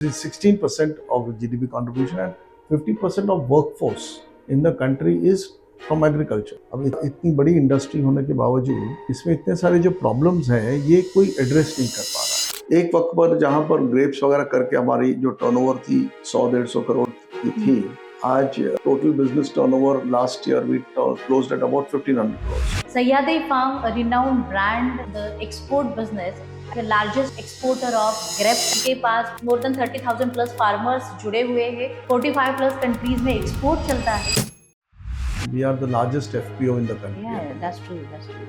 16% of GDP contribution and 50% of workforce in the country is from agriculture. अब इतनी बड़ी industry होने के बावजूद इसमें इतने सारे जो प्रॉब्लम्स हैं ये कोई एड्रेस नहीं कर पा रहा है। एक वक्त पर जहां पर ग्रेप्स वगैरह करके हमारी जो टर्नओवर थी 100-150 करोड़ की थी, आज total business turnover last year we closed at about 1500 crores. Sayyadi Farm, a renowned brand, the export business, the largest exporter of grapes के पास more than 30,000 plus farmers जुड़े हुए हैं, 45 plus countries में export चलता है. We are the largest FPO in the country. Yeah, that's true.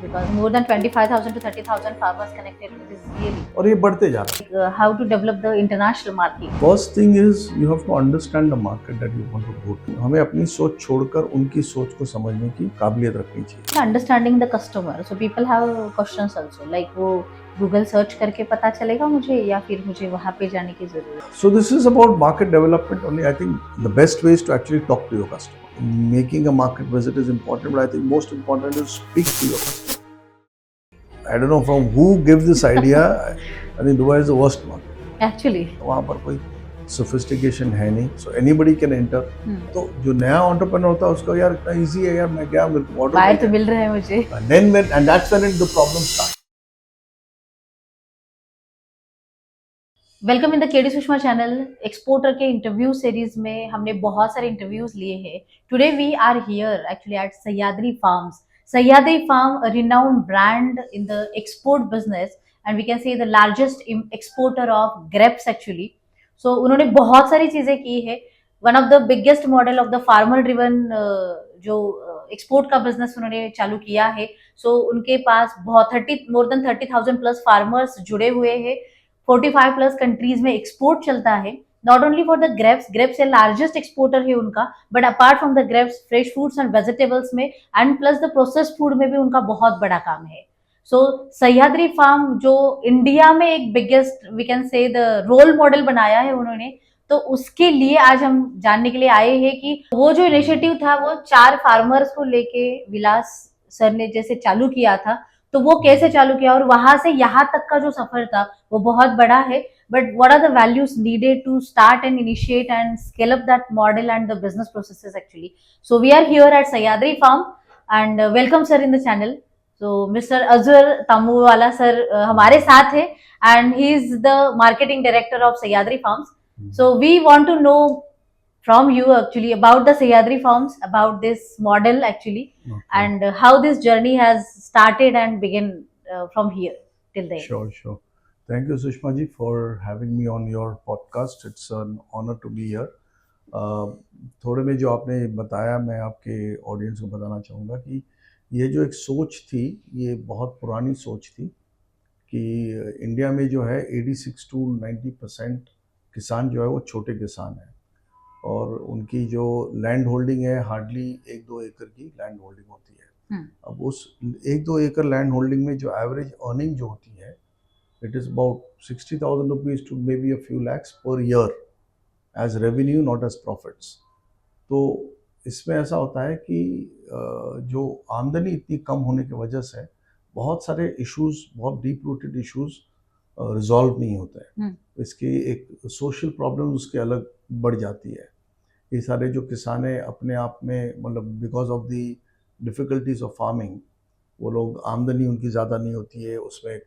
Because more than 25,000 to 30,000 farmers connected with this really. और ये बढ़ते जा रहा है. How to develop the international market? First thing is you have to understand the market that you want to go to. हमें अपनी सोच छोड़कर उनकी सोच को समझने की काबिलियत रखनी चाहिए. Understanding the customer. So people have questions also. Like वो Google search करके पता चलेगा मुझे या फिर मुझे वहाँ पे जाने की जरूरत है. So this is about market development only. I think the best way is to actually talk to your customer. Making a market visit is important, but I think most important is speak to your customer. I don't know from who gives this idea. I think Dubai is the worst market. Actually. वहाँ पर कोई sophistication है नहीं, so anybody can enter. तो जो नया entrepreneur होता है उसको यार इतना easy है यार मैं क्या मेरे को order बाहर तो मिल रहा है मुझे. And that's when the problem starts. Welcome in the KD Sushma channel. Exporter के इंटरव्यू सीरीज में हमने बहुत सारे इंटरव्यूज लिए हैं. Today we are here actually at Sahyadri farms. Sahyadri farm, a renowned brand in the export business and we can say the largest exporter of grapes actually. So उन्होंने बहुत सारी चीजें की है. One of the biggest model of the farmer driven जो export का business उन्होंने चालू किया है. सो उनके पास मोर देन 30,000 प्लस फार्मर्स जुड़े हुए हैं. 45 प्लस कंट्रीज में एक्सपोर्ट चलता है. Not only for the grapes से लार्जेस्ट एक्सपोर्टर है उनका, but apart from the grapes fresh fruits and vegetables में and plus the processed food में भी उनका बहुत बड़ा काम है. सो सह्याद्री फार्म जो इंडिया में एक biggest we can say the role model बनाया है उन्होंने, तो उसके लिए आज हम जानने के लिए आए हैं कि वो जो इनिशिएटिव था वो 4 फार्मर्स को लेके विलास सर ने जैसे चालू किया था, तो वो कैसे चालू किया और वहां से यहाँ तक का जो सफर था वो बहुत बड़ा है. But what are the values needed to start and initiate and scale up that model and the business processes actually. So we are here at Sahyadri farm and welcome sir in the channel. So mister Azhar Tamuwala sir हमारे साथ है and he is the marketing director of Sahyadri farms. So we want to know from you actually about the Sahyadri Farms, about this model actually, Okay. and how this journey has started and began from here till there. Sure. Thank you, Sushma ji, for having me on your podcast. It's an honor to be here. थोड़े में जो आपने बताया मैं आपके audience को बताना चाहूँगा कि ये जो एक सोच थी ये बहुत पुरानी सोच थी कि इंडिया में जो है 86 to 90% किसान जो है वो छोटे किसान हैं और उनकी जो लैंड होल्डिंग है हार्डली 1-2 एकड़ की लैंड होल्डिंग होती है. अब उस 1-2 एकड़ लैंड होल्डिंग में जो एवरेज अर्निंग जो होती है it is about 60,000 rupees to may be a few lakhs per year as revenue not as profits. तो इसमें ऐसा होता है कि जो आमदनी इतनी कम होने की वजह से बहुत सारे इश्यूज, बहुत डीप रूटेड इश्यूज रिजॉल्व नहीं होते हैं. इसकी एक सोशल प्रॉब्लम उसके अलग बढ़ जाती है. ये सारे जो किसान हैं अपने आप में मतलब because of the difficulties of farming वो लोग आमदनी उनकी ज़्यादा नहीं होती है. उसमें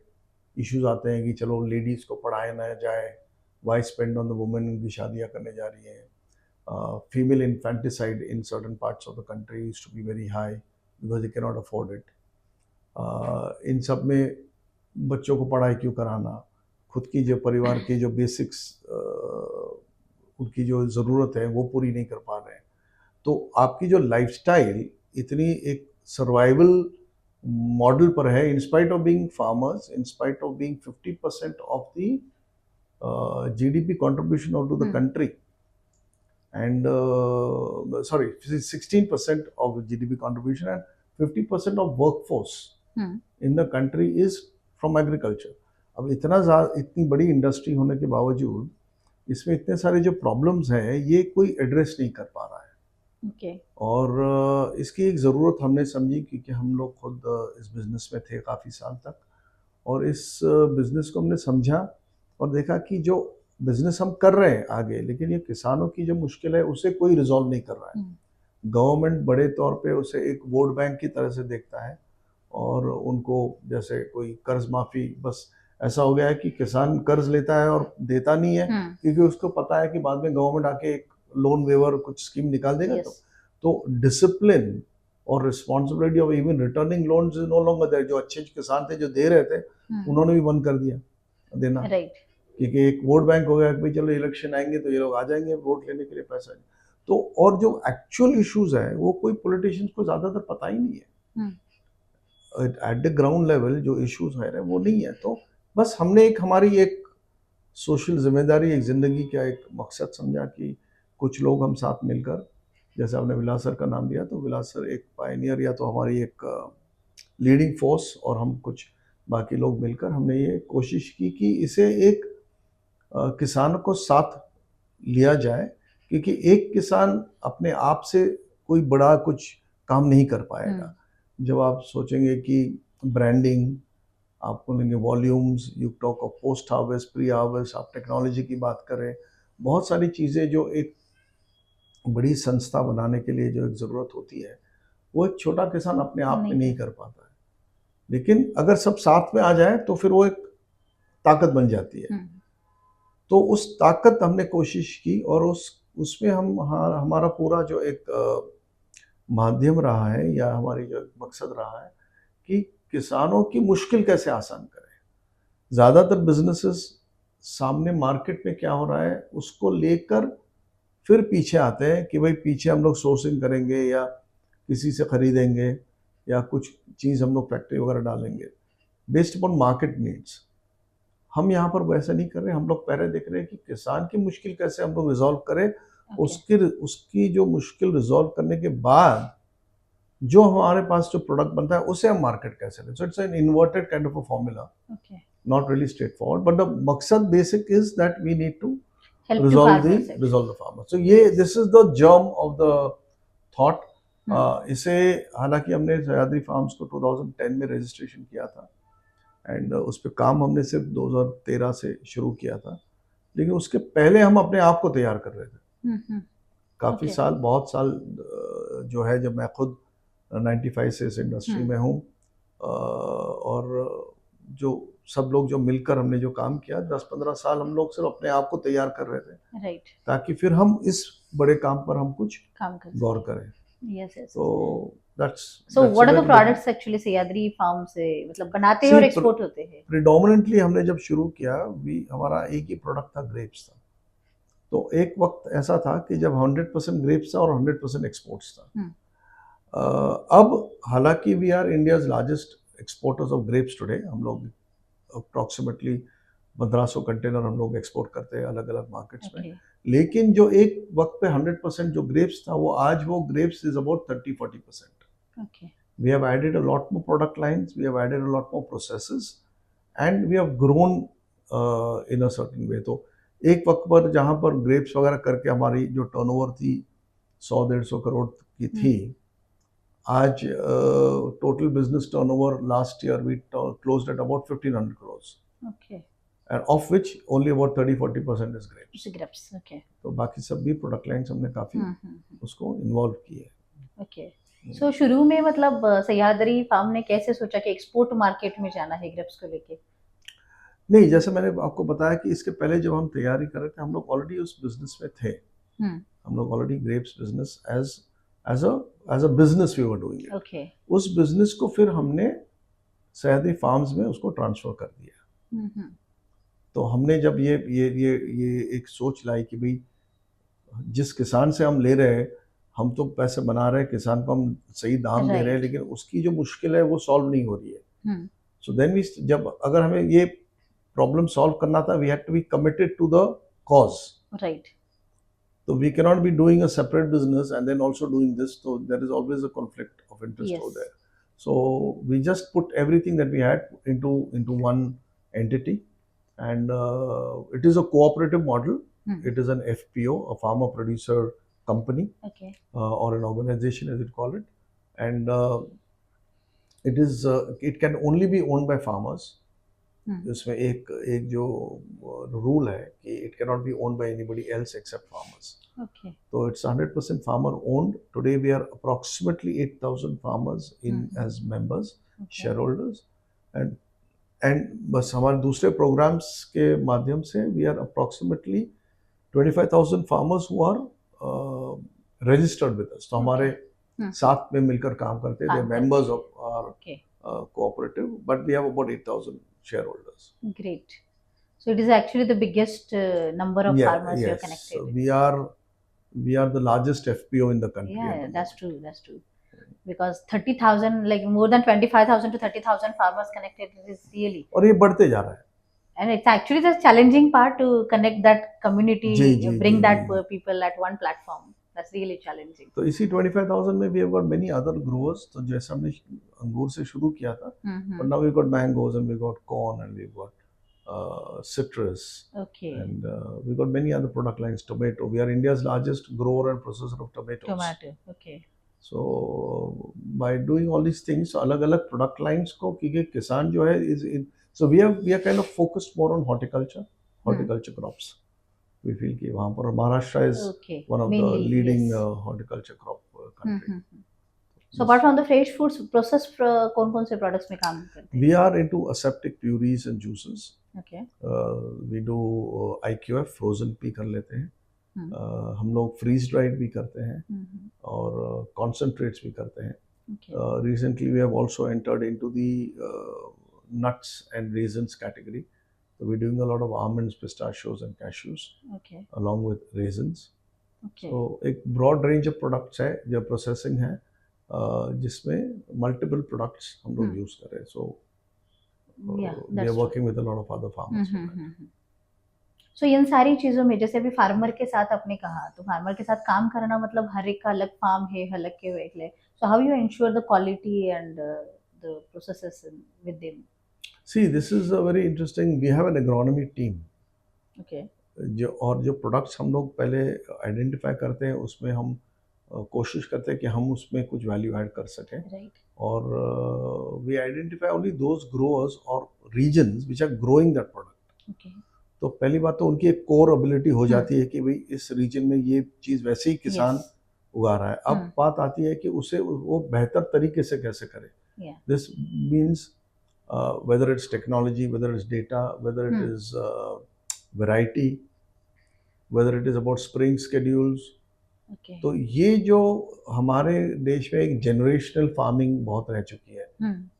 इश्यूज आते हैं कि चलो लेडीज़ को पढ़ाया ना जाए, why spend on the women, उनकी शादियाँ करने जा रही हैं. Female infanticide in certain parts of the country is to be very high because they can not afford it. इन सब में बच्चों को पढ़ाई क्यों कराना, खुद की जो परिवार की जो बेसिक्स उनकी जो ज़रूरत है वो पूरी नहीं कर पा रहे हैं. तो आपकी जो लाइफस्टाइल इतनी एक सर्वाइवल मॉडल पर है in spite of being farmers, in spite of being 50% of the GDP contribution to the country and 16% of the GDP contribution and 50% of workforce in the country is from agriculture. अब इतनी बड़ी industry होने के बावजूद इसमें इतने सारे जो प्रॉब्लम्स हैं ये कोई एड्रेस नहीं कर पा रहा है. Okay. और इसकी एक ज़रूरत हमने समझी क्योंकि हम लोग खुद इस बिज़नेस में थे काफ़ी साल तक और इस बिज़नेस को हमने समझा और देखा कि जो बिजनेस हम कर रहे हैं आगे, लेकिन ये किसानों की जो मुश्किल है उसे कोई रिजॉल्व नहीं कर रहा है। गवर्नमेंट बड़े तौर पे उसे एक वोट बैंक की तरह से देखता है, और उनको जैसे कोई कर्ज माफी, बस ऐसा हो गया है कि किसान कर्ज लेता है और देता नहीं है, क्योंकि उसको पता है कि बाद में गवर्नमेंट आके एक लोन वेवर कुछ स्कीम निकाल देगा। यस तो डिसिप्लिन और responsibility of even returning loans is no longer there. जो अच्छे किसान थे जो दे रहे थे, उन्होंने भी बंद कर दिया देना, राइट क्योंकि एक वोट बैंक हो गया कि भाई चलो इलेक्शन आएंगे तो ये लोग आ जाएंगे वोट लेने के लिए पैसा। तो और जो एक्चुअल इश्यूज है वो कोई पॉलिटिशियंस को ज्यादातर पता ही नहीं है। एट द ग्राउंड लेवल जो इश्यूज है वो नहीं है। तो बस हमने एक हमारी एक सोशल जिम्मेदारी, एक जिंदगी का एक मकसद समझा कि कुछ लोग हम साथ मिलकर, जैसे आपने विलास सर का नाम लिया, तो विलास सर एक पायनियर या तो हमारी एक लीडिंग फोर्स, और हम कुछ बाकी लोग मिलकर हमने ये कोशिश की कि इसे एक किसान को साथ लिया जाए, क्योंकि एक किसान अपने आप से कोई बड़ा कुछ काम नहीं कर पाएगा। जब आप सोचेंगे कि ब्रांडिंग, आप बोलेंगे volumes, you talk of post harvest, pre harvest, आप टेक्नोलॉजी की बात करें, बहुत सारी चीज़ें जो एक बड़ी संस्था बनाने के लिए जो एक ज़रूरत होती है, वो एक छोटा किसान अपने आप में नहीं कर पाता है। लेकिन अगर सब साथ में आ जाए तो फिर वो एक ताकत बन जाती है। तो उस ताकत हमने कोशिश की, और उसमें हम हमारा पूरा जो एक माध्यम रहा है या हमारी जो मकसद रहा है कि किसानों की मुश्किल कैसे आसान करें। ज़्यादातर बिजनेसेस सामने मार्केट में क्या हो रहा है उसको लेकर फिर पीछे आते हैं कि भाई पीछे हम लोग सोर्सिंग करेंगे या किसी से खरीदेंगे या कुछ चीज़ हम लोग फैक्ट्री वगैरह डालेंगे बेस्ड अपॉन मार्केट नीड्स। हम यहाँ पर वैसा नहीं कर रहे, हम लोग पहले देख रहे हैं कि किसान की मुश्किल कैसे हम लोग रिजॉल्व करें। उसकी जो मुश्किल रिजॉल्व करने के बाद जो हमारे पास जो प्रोडक्ट बनता है उसे हम मार्केट कैसे लें। So it's an inverted kind of a formula, not really straightforward, but the maksad basic is that we need to resolve the farmer. So this is the germ of the thought. इसे हालांकि हमने Sahyadri farms को 2010 में registration किया था, and उस पर काम हमने सिर्फ 2013 से शुरू किया था, लेकिन उसके पहले हम अपने आप को तैयार कर रहे थे। काफ़ी साल, बहुत साल जो है, जब मैं खुद 95 से इस इंडस्ट्री में हूँ, और जो सब लोग जो मिलकर हमने जो काम किया 10-15 साल हम लोग सिर्फ अपने आप को तैयार कर रहे थे, राइट, ताकि फिर हम इस बड़े काम पर हम कुछ गौर करें। तो so what are the products actually Sahyadri farm से मतलब बनाते हैं और एक्सपोर्ट होते हैं? प्रीडोमिनेंटली हमने जब शुरू किया हमारा एक ही प्रोडक्ट था, ग्रेप्स था। तो एक वक्त ऐसा था कि जब 100% ग्रेप्स था और 100% एक्सपोर्ट्स था। अब हालांकि we are India's largest exporters of grapes today. हम लोग अप्रॉक्सीमेटली 1500 कंटेनर हम लोग एक्सपोर्ट करते हैं अलग अलग मार्केट्स में। लेकिन जो एक वक्त पे 100% जो ग्रेप्स था, वो आज वो grapes is about 30-40%। We have added a lot more product lines, we have added a lot more processes, and we have grown in a certain way. तो एक वक्त पर जहाँ पर ग्रेप्स वगैरह करके हमारी जो टर्नओवर थी 100-150 करोड़ की थी, आज total business turnover last year we closed at about 1500 crores, and of which only about 30-40% is grapes. तो बाकी सब भी प्रोडक्ट लाइन्स हमने काफी उसको इन्वॉल्व किए। सो शुरू में मतलब सह्याद्री फार्म ने कैसे सोचा कि एक्सपोर्ट मार्केट में जाना है ग्रेप्स को लेके? नहीं, जैसे मैंने आपको बताया कि इसके पहले जब हम तैयारी कर रहे थे, हम लोग ऑलरेडी उस बिजनेस में थे। हम लोग already grapes business as a business we were doing. उस बिजनेस को फिर हमने सह्याद्री फार्म्स में उसको ट्रांसफर कर दिया। तो हमने जब ये एक सोच लाई कि भाई जिस किसान से हम ले रहे हैं, हम तो पैसे बना रहे हैं, किसान को हम सही दाम दे रहे हैं, लेकिन उसकी जो मुश्किल है वो सॉल्व नहीं हो रही है। सो देन वी, जब अगर हमें ये प्रॉब्लम सॉल्व करना था, we had to be committed to the cause, right. So we cannot be doing a separate business and then also doing this. So there is always a conflict of interest over there. So we just put everything that we had into one entity, and it is a cooperative model. It is an FPO, a farmer producer company, or an organization as it call it, and it can only be owned by farmers. इसमें एक एक जो rule है कि it can not be owned by anybody else except farmers. Okay. So it's 100% farmer owned. Today we are approximately 8,000 farmers in as members, Okay. shareholders, and बस हमारे दूसरे programs के माध्यम से we are approximately 25,000 farmers who are registered with us. तो हमारे साथ में मिलकर काम करते हैं. They are members of our cooperative, but we have about 8,000 shareholders. Great. So it is actually the biggest number of farmers you are connected. So we are the largest FPO in the country. Yeah, that's true. That's true. Because 30,000, like more than 25,000 to 30,000 farmers connected is really. और ये बढ़ते जा रहा है. And it's actually the challenging part to connect that community, bring that people at one platform. That's really challenging. तो इसी 25,000 में we have got many other growers. तो जैसे हमने अंगूर से शुरू किया था, but now we've got mangoes and we've got corn and we've got citrus. Okay. And we've got many other product lines. Tomato. We are India's largest grower and processor of tomatoes. Tomato. Okay. So by doing all these things, अलग-अलग product lines को क्योंकि किसान जो है is in, so we are kind of focused more on horticulture crops. We feel कि वहाँ पर Maharashtra is one of the leading horticulture crop country. So apart from the fresh foods, processed कौन-कौन से products में काम करते हैं? We are into aseptic purees and juices. Okay. We do IQF frozen भी कर लेते हैं. हम लोग freeze dried भी करते हैं और concentrates भी करते हैं. Okay. Recently we have also entered into the nuts and raisins category. So we're doing a lot of almonds, pistachios and cashews. Okay. Along with raisins. Okay. So एक broad range of products है जो processing है जिसमें multiple products हम लोग use कर रहे हैं. So we are working with a lot of other farmers. So इन सारी चीज़ों में जैसे अभी फार्मर के साथ आपने कहा, तो फार्मर के साथ काम करना मतलब हर एक का अलग फार्म है, अलग के Whitley. So how you ensure the quality and the processes with them? See, this is a very interesting. We have an agronomy team. Okay. जो products हम लोग पहले identify करते हैं उसमें हम कोशिश करते हैं कि हम उसमें कुछ value add कर सकें. Right. और we identify only those growers or regions which are growing that product. Okay. तो पहली बात तो उनकी एक core ability हो जाती है कि भाई इस region में ये चीज़ वैसे ही किसान उगा रहा है. अब बात आती है कि उसे वो बेहतर तरीके से कैसे करे. This means whether it's technology, whether it's data, whether it is variety, whether it is about spraying schedules. Okay. तो ये जो हमारे देश में एक जनरेशनल फार्मिंग बहुत रह चुकी है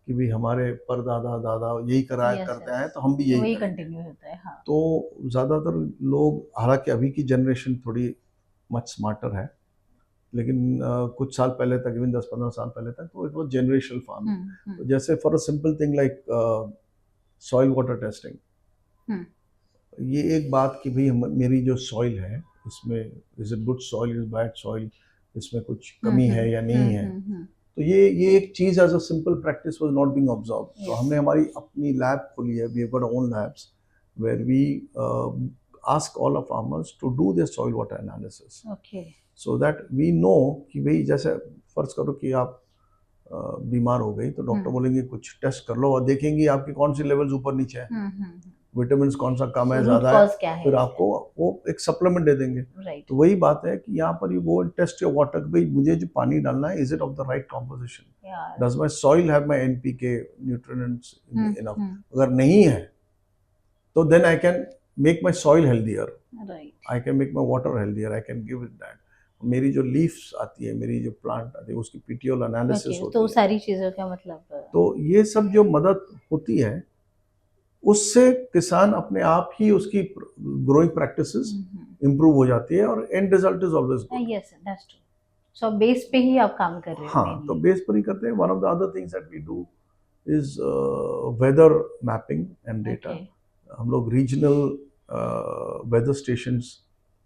कि भी हमारे परदादा दादा यही करते हैं तो हम भी यही कंटिन्यू होता है. हाँ. तो ज़्यादातर लोग, हालांकि अभी की जनरेशन थोड़ी मच स्मार्टर है, लेकिन कुछ साल पहले तक, इवन 10-15 साल पहले तक, तो इट वाज जनरेशनल फार्मिंग. तो जैसे for a simple thing like soil water testing, ये एक बात कि भाई मेरी जो सॉइल है इसमें is it good soil, is bad soil, इसमें कुछ कमी है या नहीं है. तो ये एक चीज़ as a simple practice was not being observe. तो हमने हमारी अपनी लैब खोली है. We have got our own labs where we ask all our farmers to do their soil water analysis. Okay. So that we know कि भाई जैसे फर्ज करो कि आप बीमार हो गई तो डॉक्टर बोलेंगे कुछ टेस्ट कर लो और देखेंगे आपके कौन सी लेवल्स ऊपर नीचे है, विटामिन कौन सा कम है, ज़्यादा है, फिर आपको वो एक सप्लीमेंट दे देंगे. तो वही बात है कि यहाँ पर you go and test your water. भाई मुझे जो पानी डालना है, is it of the right composition, does my soil have my NPK nutrients enough. अगर नहीं है तो then I can make my soil healthier, I can make my water healthier, I can give it that. मेरी जो leaves आती है, मेरी जो प्लांट आती है, उसकी पीटीओल एनालिसिस होती है. तो सारी चीज़ों का मतलब, तो ये सब जो मदद होती है उससे किसान अपने आप ही उसकी ग्रोइंग प्रैक्टिसेस इंप्रूव हो जाती है और and result is always good. Yes, that's true. So base पे ही आप काम कर रहे हो. हाँ, तो बेस पर ही करते हैं. One of the other things that we do is weather mapping and data. हम लोग रीजनल वेदर स्टेशंस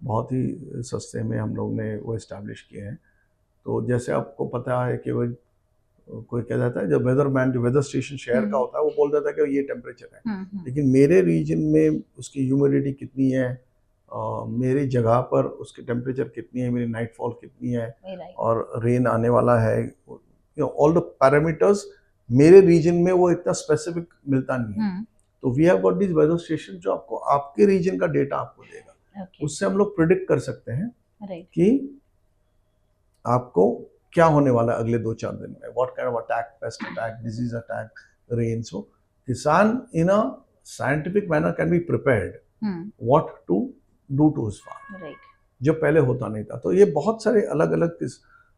बहुत ही सस्ते में हम लोग ने वो इस्टेब्लिश किए हैं. तो जैसे आपको पता है कि वो कोई कह जाता है, जब वेदरमैन जो वेदर स्टेशन शहर का होता है वो बोल देता है कि ये टेम्परेचर है, लेकिन मेरे रीजन में उसकी ह्यूमिडिटी कितनी है, मेरी जगह पर उसकी टेम्परेचर कितनी है, मेरी नाइटफॉल कितनी है, और रेन आने वाला है, ऑल द पैरामीटर्स मेरे रीजन में वो इतना स्पेसिफिक मिलता नहीं है. तो we have got this weather station जो आपको आपके रीजन का डेटा आपको देगा, Okay. उससे हम लोग प्रिडिक्ट कर सकते हैं Right. कि आपको क्या होने वाला है अगले 2-4 दिन में, what kind of attack, pest attack, disease attack, rain. So किसान in a scientific manner can be prepared what to do to his farm, Right. जो पहले होता नहीं था। तो ये बहुत सारे अलग अलग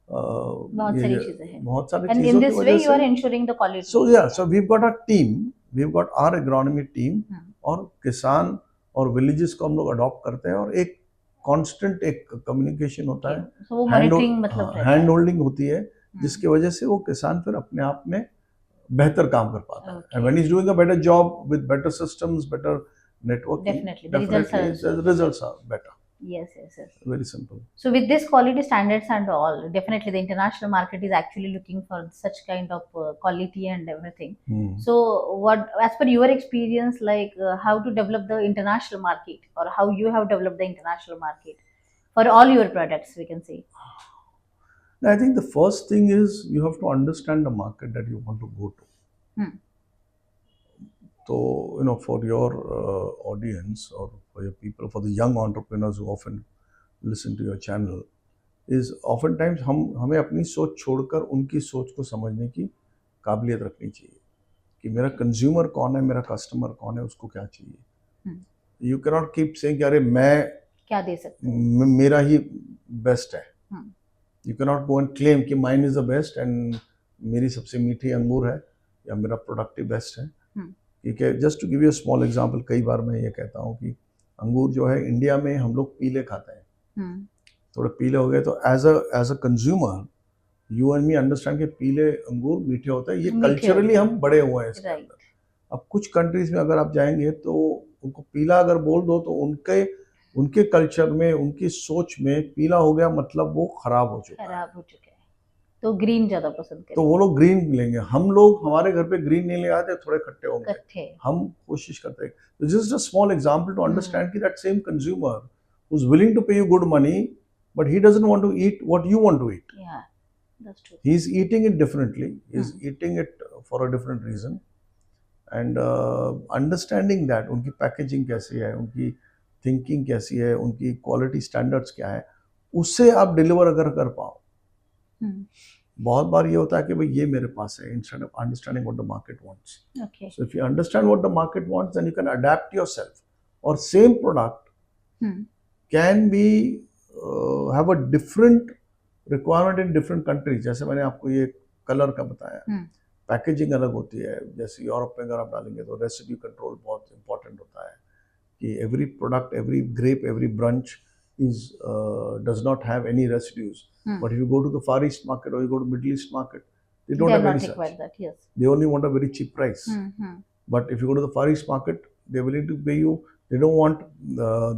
बहुत सारी चीजें हैं। बहुत सारी And in चीजों की this way, वजह you are से ensuring the quality. So yeah so we got a team, we got our agronomy team, और किसान और विलेजेस को हम लोग अडॉप्ट करते हैं, और एक कांस्टेंट एक कम्युनिकेशन होता है, So वो monitoring मतलब रहता हैंड है। होल्डिंग होती है, जिसकी वजह से वो किसान फिर अपने आप में बेहतर काम कर पाता है। And when he is doing a better job with better systems, better networking, Definitely, the results are also the results are better. Yes, yes, yes. Very simple. So with this quality standards and all, definitely the international market is actually looking for such kind of quality and everything. So what, as per your experience, like how to develop the international market, or how you have developed the international market for all your products, we can say. I think the first thing is you have to understand the market that you want to go to. So, you know, for your audience, or for your people, for the young entrepreneurs who often listen to your channel, is oftentimes हमें अपनी सोच छोड़कर उनकी सोच को समझने की काबिलियत रखनी चाहिए कि मेरा कंज्यूमर कौन है, मेरा कस्टमर कौन है, उसको क्या चाहिए। You can not keep saying कि अरे मैं क्या दे सकते हैं, मेरा ही बेस्ट है। You can not go and claim कि mine is the best and मेरी सबसे मीठी अंगूर है या मेरा प्रोडक्ट ही बेस्ट है। ठीक है, just to give you small example, कई बार मैं ये कहता हूँ कि अंगूर जो है इंडिया में हम लोग पीले खाते हैं, थोड़े पीले हो गए, तो as a consumer you and me understand कि पीले अंगूर मीठे होते हैं, ये कल्चरली हम बड़े हुए हैं इसके अंदर। अब कुछ कंट्रीज में अगर आप जाएंगे तो उनको पीला अगर बोल दो तो उनके कल्चर में, उनकी सोच में पीला हो गया मतलब वो खराब हो चुका है, तो ग्रीन ज्यादा पसंद करेंगे, तो वो लोग ग्रीन लेंगे। हम लोग हमारे घर पे ग्रीन नहीं ले आते, थोड़े खट्टे होंगे, हम कोशिश करते हैं। तो just a small example to understand कि that same consumer who is willing to pay you good money, but he doesn't want to eat what you want to eat. That's true. He is eating it differently. He is eating it for a different reason. And understanding that उनकी packaging कैसी है, उनकी thinking कैसी है, उनकी quality standards क्या है, उससे आप डिलीवर अगर कर पाओ। बहुत बार ये होता है कि भाई ये मेरे पास है, instead of understanding what the market wants. So if you understand what the market wants, then you can adapt yourself, और same product can be have a different requirement in different countries. जैसे मैंने आपको ये colour का बताया, packaging अलग होती है। जैसे यूरोप में अगर आप डालेंगे तो रेसिड्यू कंट्रोल बहुत इंपॉर्टेंट होता है कि every product, every grape, every bunch is does not have any residues. But if you go to the Far East market or you go to Middle East market, they don't have any such. That, yes. They only want a very cheap price. But if you go to the Far East market, they're willing to pay you. They don't want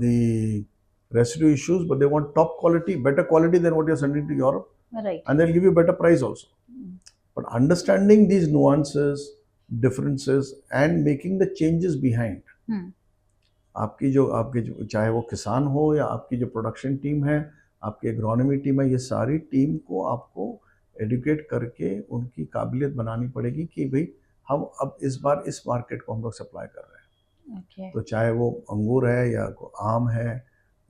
the residue issues, but they want top quality, better quality than what you're sending to Europe. Right. And they'll give you better price also. But understanding these nuances, differences, and making the changes behind. आपके जो चाहे वो किसान हो या आपकी जो production team है, आपकी एग्रोनॉमी टीम है, ये सारी टीम को आपको एडुकेट करके उनकी काबिलियत बनानी पड़ेगी कि भाई हम अब इस बार इस मार्केट को हम लोग सप्लाई कर रहे हैं। तो चाहे वो अंगूर है या आम है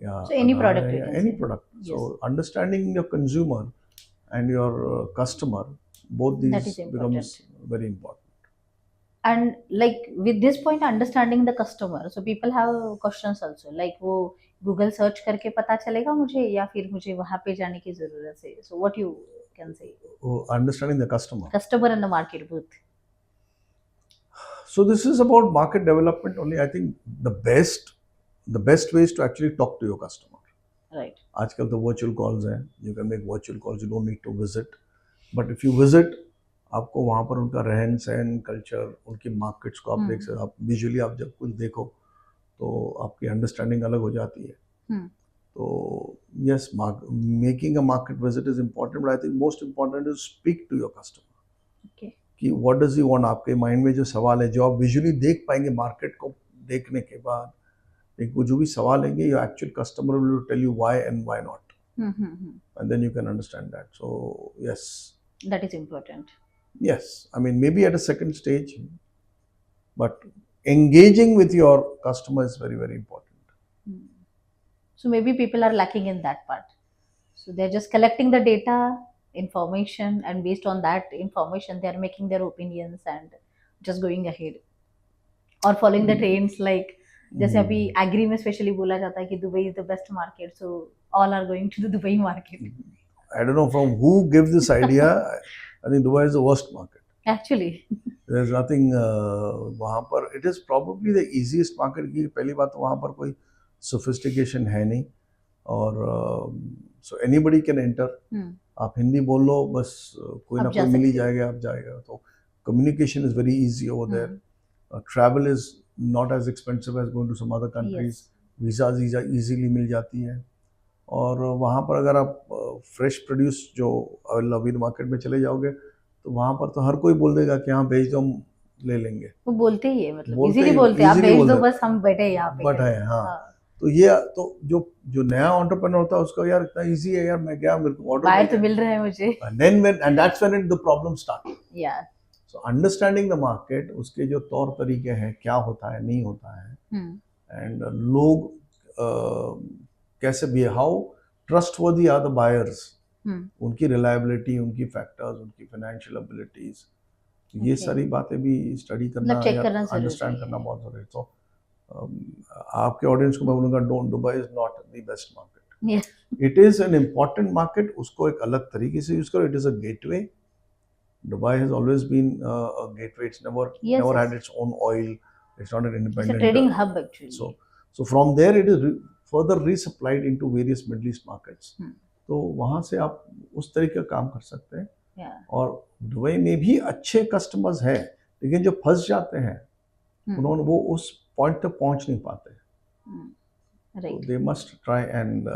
या any product, so understanding your consumer and your customer, both these becomes very important. And like with this point, understanding the customer, so people have questions also, like वो Google search करके पता चलेगा मुझे या फिर मुझे वहाँ पे जाने की जरूरत है? So what you can say? Understanding the customer and the market both. So this is about market development only. I think the best way is to actually talk to your customer. Right. आजकल तो virtual calls हैं, you can make virtual calls, you don't need to visit. But if you visit, आपको वहाँ पर उनका रहन सहन, culture, उनकी मार्केट्स को आप देख सकते। आप विजुअली आप जब कुछ देखो तो आपकी अंडरस्टैंडिंग अलग हो जाती है। तो yes, making a market visit is important, but I think most important is speak to your customer कि व्हाट डज ही वांट। आपके माइंड में जो सवाल है, जो आप विजुअली देख पाएंगे मार्केट को देखने के बाद, एक वो जो भी सवाल लेंगे, your actual customer will tell you why and why not, and then you can understand that. So yes, that is important. Yes, I mean maybe at a second stage, but engaging with your customer is very, very important. So maybe people are lacking in that part. So they're just collecting the data, information, and based on that information, they're making their opinions and just going ahead or following the trends. Like जैसे अभी agree में specially बोला जाता है कि Dubai is the best market, so all are going to the Dubai market. I don't know from who gives this idea. I think Dubai is the worst market. Actually There's nothing वहाँ पर. It is probably the easiest market की पहली बात तो वहाँ पर कोई sophistication है नहीं और so anybody can enter. आप हिंदी बोल लो बस कोई ना कोई मिल ही जाएगा, आप जाएगा. तो communication is very easy over there. Travel is not as expensive as going to some other countries. Visas easily मिल जाती है और वहाँ पर अगर आप फ्रेश प्रोड्यूस जो अवेलेबल मार्केट में चले जाओगे तो वहाँ पर तो हर कोई बोल देगा कि हाँ भेज दो हम ले लेंगे. वो बोलते ही है, मतलब बोलते इजीली ही- बोलते हैं आप easily भेज बोलते दो हैं। बस हम बैठे हैं यहाँ पे. बट है हाँ. तो ये तो जो नया एंटरप्रेन्योर होता है उसका यार इतना इजी है यार, मैं क्या मेरे को बाहर तो ऑर्डर मिल रहा है मुझे. and that's when the problem starts. या So understanding the market, उसके जो तौर तरीके हैं, क्या होता है नहीं होता है, and लोग कैसे भी, how trustworthy are the buyers, उनकी रिलायबिलिटी, उनकी फैक्टर्स, उनकी फाइनेंशियल एबिलिटीज, ये Okay. सारी बातें भी स्टडी करना check या करना जरूरी अंडरस्टैंड है. करना बहुत जरूरी है. तो आपके ऑडियंस को मैं बोलूँगा don't, Dubai is not the best market. Yeah. It is an important market, उसको एक अलग तरीके से यूज करो. It is a gateway. Dubai has always been a gateway. It's never Yes, never yes. had its own oil. It's not an It's independent. a trading hub actually. So from there it is further resupplied into various Middle East markets. तो वहाँ से आप उस तरीके का काम कर सकते हैं. Yeah. और दुबई में भी अच्छे कस्टमर्स हैं, लेकिन जो फंस जाते हैं उन्होंने वो उस पॉइंट तक पहुँच नहीं पाते. Right. They must try and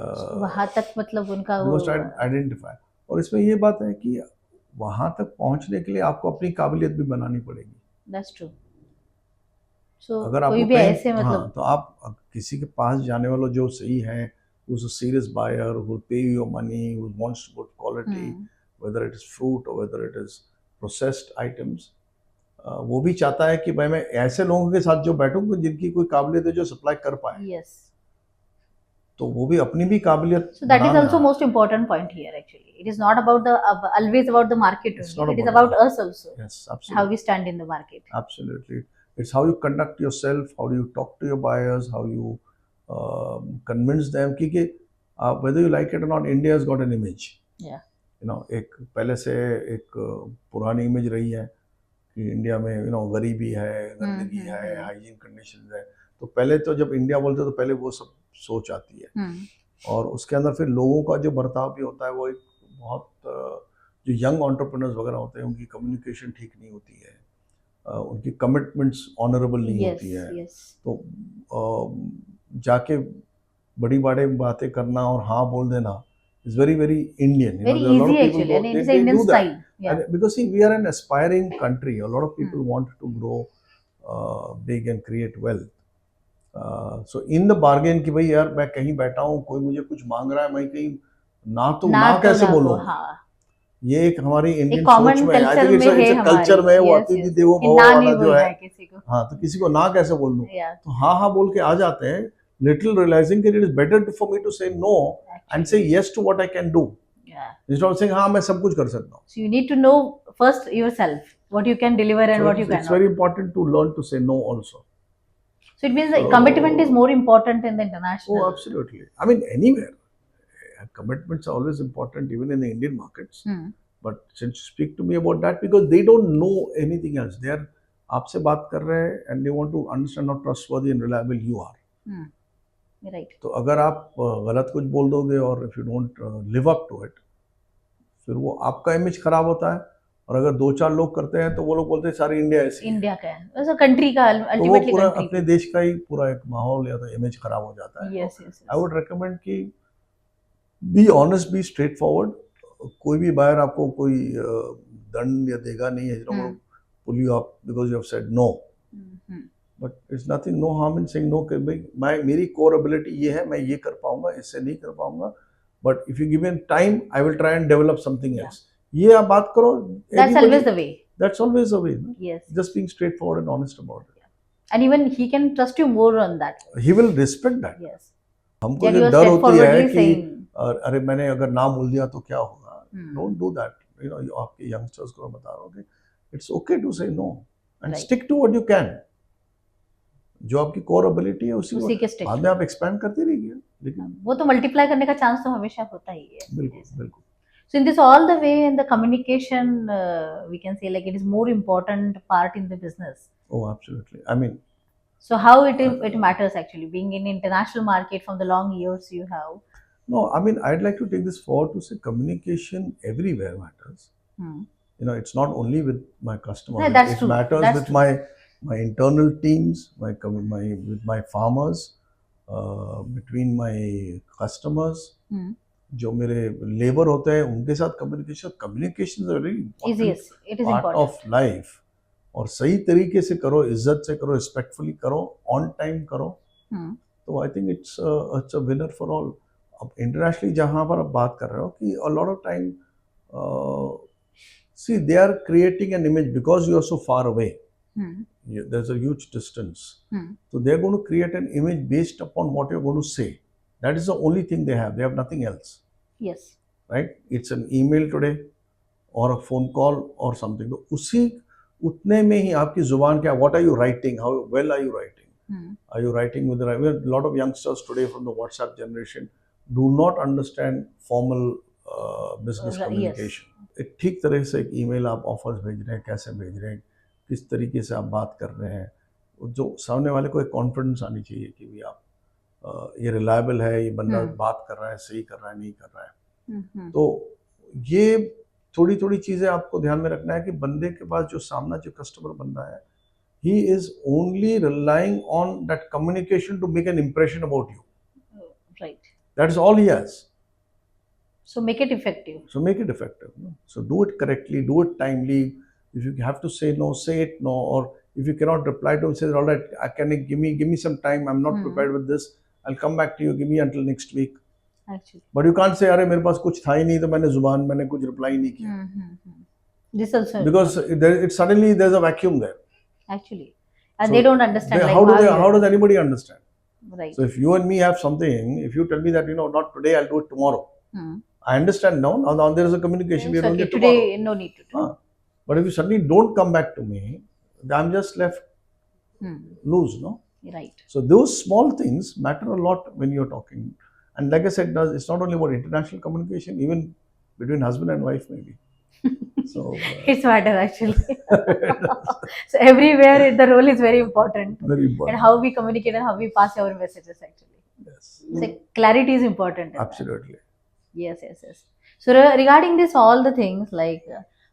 वहाँ तक मतलब उनका वो आइडेंटिफाई. और इसमें ये बात है कि वहाँ तक पहुँचने के लिए आपको अपनी काबिलियत भी बनानी पड़ेगी. That's true. So अगर कोई आपको भी कहीं ऐसे हाँ, मतलब तो आप किसी के पास जाने वाला जो सही है, who's a serious buyer, who will pay you your money, who wants good quality, whether it is fruit or whether it is processed items, वो भी चाहता है कि भाई मैं ऐसे लोगों के साथ जो बैठूं जिनकी कोई काबिलियत है जो सप्लाई कर पाए. yes. तो वो भी अपनी भी काबिलियत. So that is banana. also most important point here actually. It is not about the always about the market It's only. not It is about about us also. Yes, How absolutely. we stand in the market. Absolutely. It's how you conduct yourself, how do you talk to your buyers, how you convince them. क्योंकि whether you like it or not, India has got an image. Yeah. You know, एक पहले से एक पुरानी image रही है कि India में गरीबी है, गंदगी है, हाइजीन कंडीशंस है. तो पहले तो जब इंडिया बोलते तो पहले वो सब सोच आती है. और उसके अंदर फिर लोगों का जो बर्ताव भी होता है वो एक बहुत जो यंग एंटरप्रेन्योर्स वगैरह होते हैं उनकी कम्युनिकेशन ठीक नहीं होती है, उनकी कमिटमेंट्स ऑनरेबल नहीं Yes. होती है. Yes. तो जाके बड़ी बड़ी बातें करना और हाँ बोल देना is very very Indian. Very easy actually, and it is an Indian style. Yeah. Because see, we are an aspiring country. A lot of people want to grow big and create wealth. So in the bargain कि भाई यार मैं कहीं बैठा हूँ, कोई मुझे कुछ मांग रहा है, मैं कहीं ना कैसे ना बोलूँ. हाँ. ये एक हमारी इंडियन common सोच में culture I think में है कल्चर में वो हमारी. अतिथि Yes, yes. देवो कि भव ना वाला नहीं जो बोलना है. है किसी को. हाँ, तो किसी को ना कैसे बोल दूँ. Yeah. तो हाँ बोल के आ जाते हैं, लिटिल रियलाइजिंग कि it is better for me to say no and say yes to what I can do, Yeah. Instead of saying हाँ मैं सब कुछ कर सकता हूँ. So you need to know first yourself what you can deliver and what you It's cannot. very important to learn to say no also. So it means the So- commitment is more important in the international. Oh, absolutely. I mean, anywhere. Commitments are always important, even in the Indian markets. But since you speak to me about that, because they don't know anything else. They are आपसे बात कर रहे हैं and they want to understand how trustworthy and reliable you are. Right. तो अगर आप गलत कुछ बोल दोगे और if you don't live up to it, फिर वो आपका इमेज खराब होता है. और अगर दो चार लोग करते हैं तो वो लोग बोलते हैं सारी इंडिया ऐसी है. इंडिया का है, वैसे कंट्री का तो वो अल्टीमेटली पूरा कंट्री. अपने देश का ही पूरा एक माहौल या तो इमेज खराब हो जाता है. Yes yes. I would recommend कि be honest, be straightforward. कोई भी बायर आपको कोई दंड या देगा नहीं है pull you up because you have said no. But it's nothing, no harm in saying no कि भाई मेरी कोर एबिलिटी ये है, मैं ये कर पाऊंगा, इससे नहीं कर पाऊंगा. But if you give me time I will try and develop something else. ये आप बात करो. That's always the way. That's always the way. Yes. Just being straightforward and honest about it. And even he can trust you more on that. He will respect that. Yes. हमको That जो you are डर होती है straightforwardly कि saying. अरे मैंने अगर ना बोल दिया तो क्या होगा, Hmm. Don't do that. You know, आपके यंगस्टर्स को मैं बता रहा हूँ कि it's okay to say no and Right. Stick to what you can. जो आपकी कोर एबिलिटी है उसी उसी के को stick बाद to. में आप एक्सपैंड करते रहिए. लेकिन वो तो मल्टीप्लाई करने का चांस तो हमेशा होता ही है. बिल्कुल बिल्कुल. So in this all the way in the communication, we can say like it is more important part in the business. Oh, absolutely. I mean, So how it matters actually being in international market from the long years you have. no, I mean, I'd like to take this forward to say communication everywhere matters. Hmm. You know, it's not only with my customers. Yeah, that's it true. matters That's with true. my internal teams, with my farmers, between my customers. Hmm. जो मेरे labour होते हैं उनके साथ communication is a very Yes, it is part important. Of life. और सही तरीके से करो, इज्जत से करो, रिस्पेक्टफुली करो, ऑन टाइम करो, Hmm. तो I think it's a winner for all. अब इंटरनेशनली जहाँ पर आप बात कर रहे हो कि a lot of time see they are creating an image because you are so far away. Hmm. There's a huge distance. Hmm. So they're going to create an image based upon what you're going to say. That is the only thing they have. They have nothing else, Yes. right? It's an email today or a phone call or something. तो उसी उतने में ही आपकी जुबान क्या, what are you writing, how well are you writing, Hmm. are you writing with the right, a lot of youngsters today from the WhatsApp generation do not understand formal business Yes. communication. एक ठीक तरह से एक email आप offers भेज रहे हैं, कैसे भेज रहे हैं, किस तरीके से आप बात कर रहे हैं, जो सामने वाले को एक कॉन्फिडेंस आनी चाहिए कि भी आप ये रिलायबल है, ये बंदा बात कर रहा है, सही कर रहा है, नहीं कर रहा है. Hmm. तो ये थोड़ी थोड़ी चीज़ें आपको ध्यान में रखना है कि बंदे के पास जो सामना जो कस्टमर बंदा है, he is only relying on that communication to make an impression about you. Right. That is all he has. So make it effective. So make it effective. No? So do it correctly, do it timely. If you have to say no, say it no. Or if you cannot reply to him, say, all right, can you give me some time? I'm not prepared with this. I'll come back to you. Give me until next week. Actually. But you can't say, अरे मेरे पास कुछ था ही नहीं तो मैंने कुछ reply नहीं किया. This also Because it suddenly there's a vacuum there. actually, and So they don't understand. Like how does anybody understand? Right. So if you and me have something, if you tell me that not today, I'll do it tomorrow. I understand now. Now there is a communication. Yes, We are doing okay. it tomorrow. Today, no need to do. But if you suddenly don't come back to me, then I'm just left loose, no? Right. So those small things matter a lot when you're talking. And like I said, it's not only about international communication, even between husband and wife, maybe. So It's matter actually. So everywhere the role is very important. very important. And how we communicate and how we pass our messages actually. Yes. So clarity is important. in that. Absolutely. Yes. So regarding this, all the things like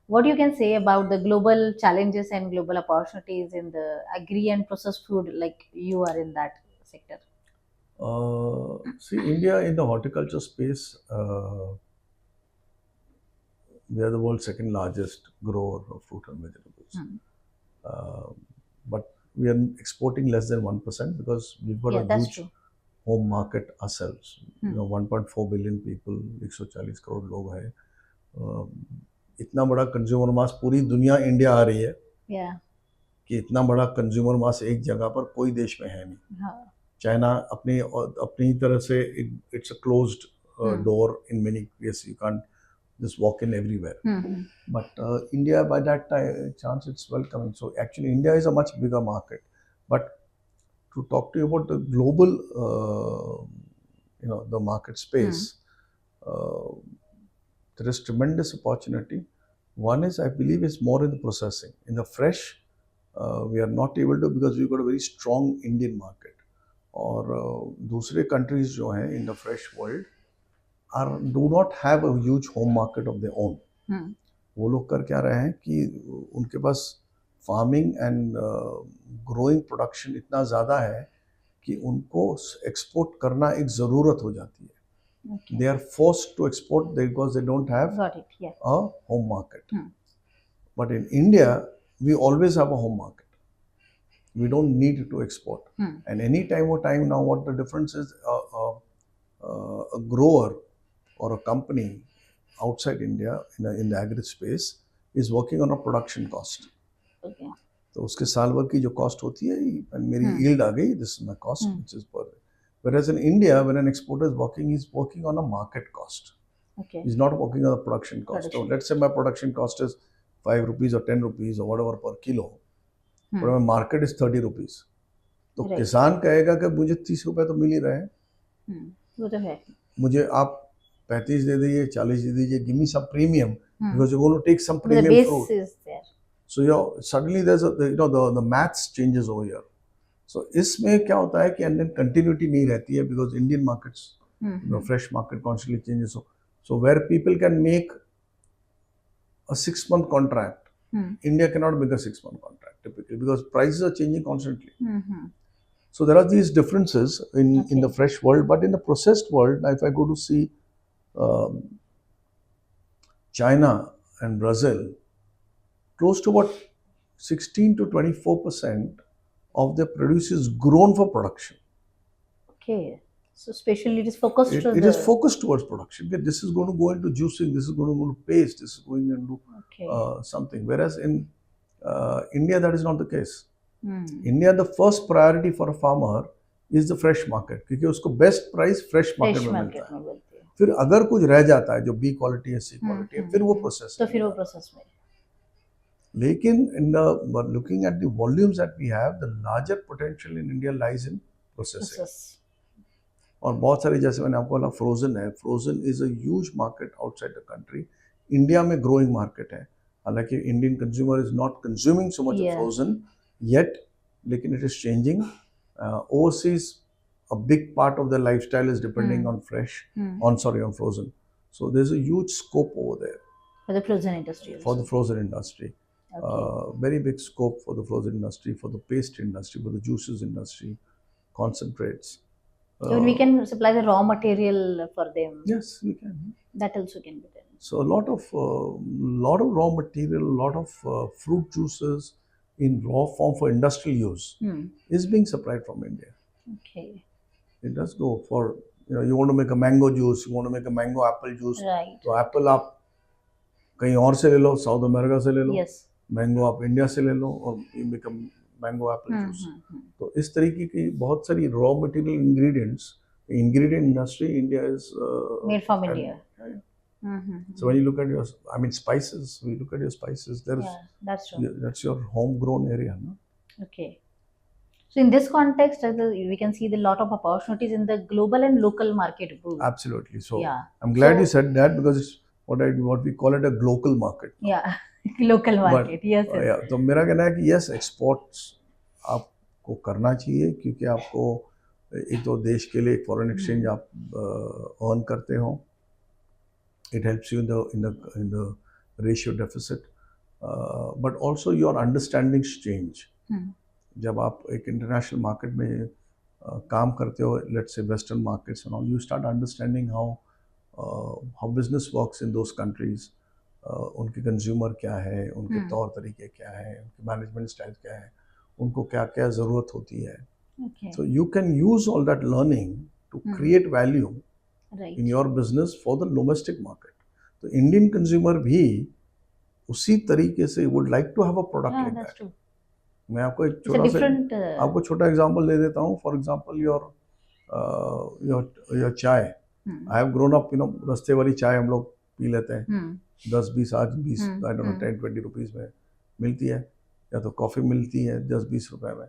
what you can say about the global challenges and global opportunities in the agri and processed food, like you are in that sector. See, India in the horticulture space, we are the world's second largest grower of fruit and vegetables. But we are exporting less than 1% because we've got a that's huge true. home market ourselves. 1.4 billion people, 140 crore लोग हैं. इतना बड़ा consumer मास पूरी दुनिया India आ रही है Yeah. कि इतना बड़ा कंज्यूमर मास एक जगह पर कोई देश में है नहीं. चाइना अपनी तरह से it's a closed door in many cases. You can't just walk in everywhere. But India, by that chance, it's welcoming. So actually, India is a much bigger market. But to talk to you about the global, the market space, there is tremendous opportunity. One is, I believe, is more in the processing. In the fresh, we are not able to because we've got a very strong Indian market. और दूसरे countries जो हैं in the fresh world do not have a huge home market of their own. वो लोग कर क्या रहे हैं कि उनके पास फार्मिंग एंड ग्रोइंग प्रोडक्शन इतना ज़्यादा है कि उनको एक्सपोर्ट करना एक ज़रूरत हो जाती है. They are forced to export because they don't have a home market. But in India, we always have a home market. We don't need to export. And any time now, what the difference is, a grower or a company outside India in the agri space is working on a production cost. Okay. तो उसके साल भर की जो cost होती है मेरी हम्म yield आ गई, this is my cost hmm which is पर whereas in India when an exporter is working he's working on a market cost, okay he's not working on a production cost. So production let's say my production cost is 5 rupees or 10 rupees or whatever per kilo, but hmm my market is 30 rupees. तो right किसान कहेगा कि मुझे 30 रुपए तो मिल ही रहे हैं, वो तो है मुझे आप 35 दे दीजिए, 40 दे दीजिए, give me some premium hmm because you're going to take some but the premium base fruit. is there So suddenly there's the maths changes over here. So इसमें क्या होता है कि and then continuity नहीं रहती है because Indian markets, fresh market constantly changes. So where people can make a 6-month contract, India cannot make a 6-month contract typically because prices are changing constantly. So there are these differences in the Okay. fresh world, but in the processed world, if I go to see um, China and Brazil, close to about 16 to 24% of their produce is grown for production. Okay. So especially it is focused to It the is focused towards production. Okay, this is going to go into juicing, this is going to go into paste, this is going into okay. something. Whereas in India, that is not the case. Hmm. India, the first priority for a farmer is the fresh market क्योंकि उसको best price fresh market fresh में मिलता market है. में मिलती है फिर अगर कुछ रह जाता है जो बी क्वालिटी है, सी क्वालिटी है, फिर वो प्रोसेस तो फिर वो प्रोसेस में लेकिन in the but looking at the volumes that we have, the larger potential in India lies in processing. Process और बहुत सारी जैसे मैंने आपको बोला फ्रोजन है, frozen is a huge market outside the country. India में ग्रोइंग मार्केट है, हालांकि Indian consumer is not consuming so much Yeah. Frozen yet, लेकिन it is changing. Overseas a big part of their lifestyle is depending on fresh, on frozen. So there's a huge scope over there for the frozen industry for also. the frozen industry. Okay. Very big scope for the frozen industry, for the paste industry, for the juices industry, concentrates. Even we can supply the raw material for them. Yes, we can. That also can be done. So a lot of raw material, a lot of fruit juices in raw form for industrial use is being supplied from India. Okay. It does go for, you want to make a mango juice, you want to make a mango apple juice. Right. तो Apple आप कहीं और से ले लो, south America से ले लो. Yes. Mango आप India से ले लो और you make a mango Apple juice. तो इस तरीके की बहुत सारी raw material ingredient industry India is Made from India. Yeah. So when you look at spices, we look at your spices, Yeah, that's true. that's your homegrown area, no? Okay. So in this context, we can see the lot of opportunities in the global and local market both. Absolutely. So Yeah. I'm glad you said that because it's what we call it a global market. Yeah, local market. But, yes. Yes. yeah, तो मेरा कहना है कि yes, exports आपको करना चाहिए क्योंकि आपको एक तो देश के लिए फॉरेन एक्सचेंज आप अर्न करते हो. It helps you in the ratio deficit, but also your understandings change. जब आप एक इंटरनेशनल मार्केट में काम करते हो, let's say western markets and all, you start understanding how business works in those countries. उनके कंज्यूमर क्या है, उनके तौर तरीके क्या है, उनके मैनेजमेंट स्टाइल क्या है, उनको क्या क्या ज़रूरत होती है. So you can use all that learning to create value in your business for the domestic market. तो इंडियन कंज्यूमर भी उसी तरीके से would like to have a product like that. मैं आपको एक छोटा एग्जांपल दे देता हूँ. फॉर एग्जांपल योर चाय. आई हैव ग्रोन अप, रस्ते वाली चाय हम लोग पी लेते हैं. 10-20 आज 20 आई डोंट नो 10-20 रुपीस में मिलती है, या तो कॉफ़ी मिलती है 10-20 रुपए में.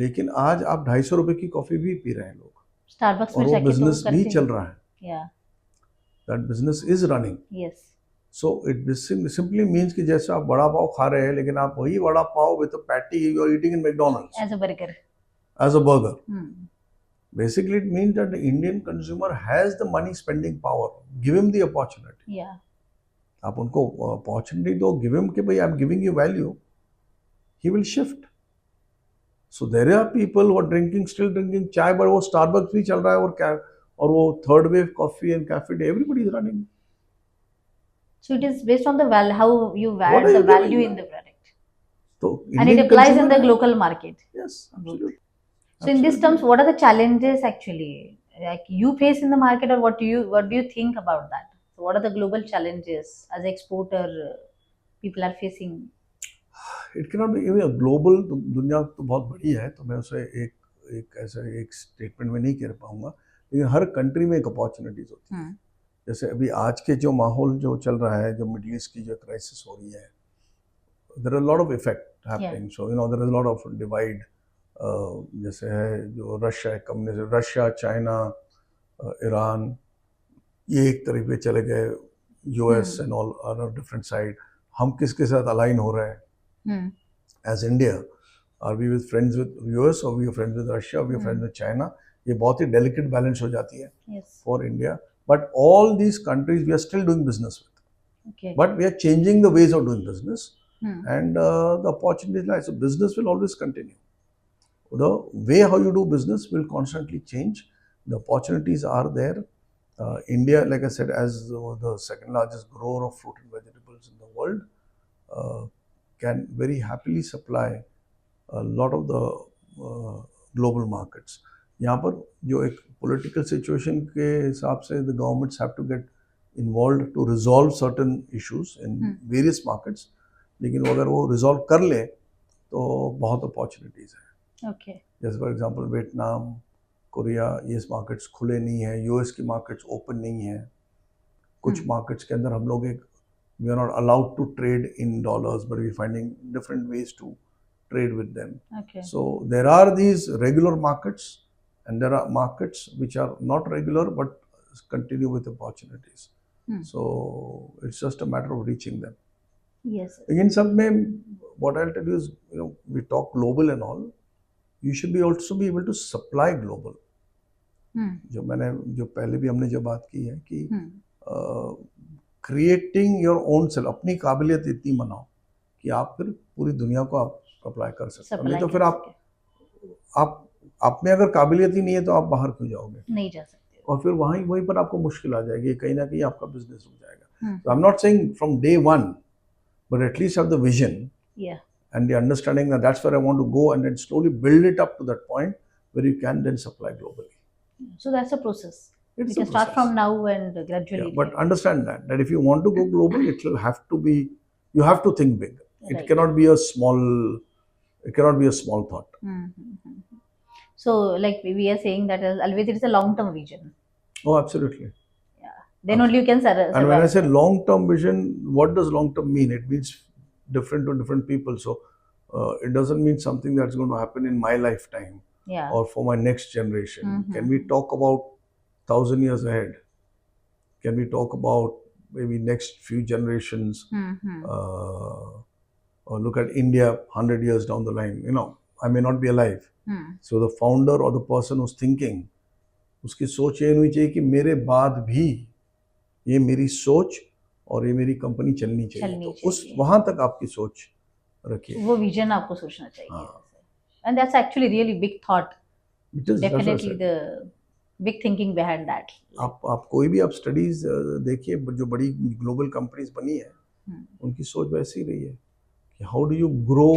लेकिन आज आप 250 रुपए की कॉफ़ी भी पी रहे हैं लोग, स्टारबक्स और वो बिजनेस भी चल रहा है. Yeah. That business is running. Yes. So it simply means कि जैसे आप वड़ा पाव खा रहे हैं, लेकिन आप वही vada pav with a patty you are eating in McDonald's As a burger. as a burger. Basically it means that the Indian consumer has the money spending power. Give him the opportunity. Yeah. आप उनको opportunity दो, give him कि भाई I'm giving you value, he will shift. So there are people who are still drinking chai, but वो Starbucks भी चल रहा है, और वो third wave coffee and cafe day, everybody is running. So it is based on the value, how you add the value in the product. So and it applies in the local market. Yes, absolutely. So in these terms, what are the challenges actually like you face in the market, or what do you think about that? So what are the global challenges as exporter people are facing? It can not be global. दुनिया तो बहुत बड़ी है, तो मैं उसे एक ऐसा एक स्टेटमेंट में नहीं कह पाऊंगा, लेकिन हर कंट्री में एक अपॉर्चुनिटीज होती है। जैसे अभी आज के जो माहौल जो चल रहा है, जो मिडिल ईस्ट की जो क्राइसिस हो रही है, there are lot of effect happening, so there is lot of divide. जैसे है जो रशिया है, कम्युनिज्म, रशिया, चाइना, ईरान, ये एक तरफ पे चले गए, US and all are different side. हम किसके साथ अलाइन हो रहे हैं as India? Are we with friends with US, और we are friends with Russia, we are friends with China? ये बहुत ही डेलिकेट बैलेंस हो जाती है for India, but all these countries we are still doing business with, but we are changing the ways of doing business, and the opportunities lie. So business will always continue. The way how you do business will constantly change. The opportunities are there. India, like I said, as the second largest grower of fruit and vegetables in the world, can very happily supply a lot of the global markets. यहाँ पर जो एक political situation के हिसाब से the governments have to get involved to resolve certain issues in various markets. लेकिन वो अगर वो रिजॉल्व कर ले तो बहुत अपॉर्चुनिटीज़ हैं। जैसे फॉर एग्जांपल वियतनाम, कोरिया, ये मार्केट्स खुले नहीं हैं, यूएस की मार्केट्स ओपन नहीं हैं, कुछ मार्केट्स के अंदर हम लोग we are not allowed to trade in dollars, but we finding different ways to trade with them. So there are these regular markets and there are markets which are not regular but continue with opportunities, so it's just a matter of reaching them. Yes. Again, some may, what I'll tell you is, we talk global and all, you should be also be able to supply global. जो पहले भी हमने जो बात की है कि creating your own self, अपनी काबिलियत इतनी बनाओ कि आप फिर पूरी दुनिया को आप सप्लाई कर सकते हो। नहीं तो फिर आप में अगर काबिलियत ही नहीं है तो आप बाहर क्यों जाओगे? नहीं जा सकते, और फिर वहीं पर आपको मुश्किल आ जाएगी, कहीं ना कहीं आपका बिजनेस रुक जाएगा। So I'm not saying from day one, but at least have the vision, and the understanding that that's where I want to go, and then slowly build it up to that point where you can then supply globally. So that's a process. You can start from now and gradually. But understand that if you want to go global, it will have to be, you have to think big. It cannot be a small thought. So like we are saying that always it is a long-term vision. Oh, absolutely. Then only you can survive. And when I say long-term vision, what does long-term mean? It means different to different people. So it doesn't mean something that's going to happen in my lifetime or for my next generation. Can we talk about 1,000 years ahead? Can we talk about maybe next few generations? Or look at India 100 years down the line. I may not be alive. So the founder or the person who's thinking, उसकी सोच ये होनी चाहिए कि मेरे बाद भी ये मेरी सोच और ये मेरी कंपनी चलनी चाहिए, तो उस वहां तक आपकी सोच रखिए, वो विजन आपको सोचना चाहिए। And that's actually really big thought. Definitely the big thinking behind that. आप कोई भी आप स्टडीज देखिए, जो बड़ी ग्लोबल कंपनीज बनी है, उनकी सोच वैसी ही रही है कि how do you grow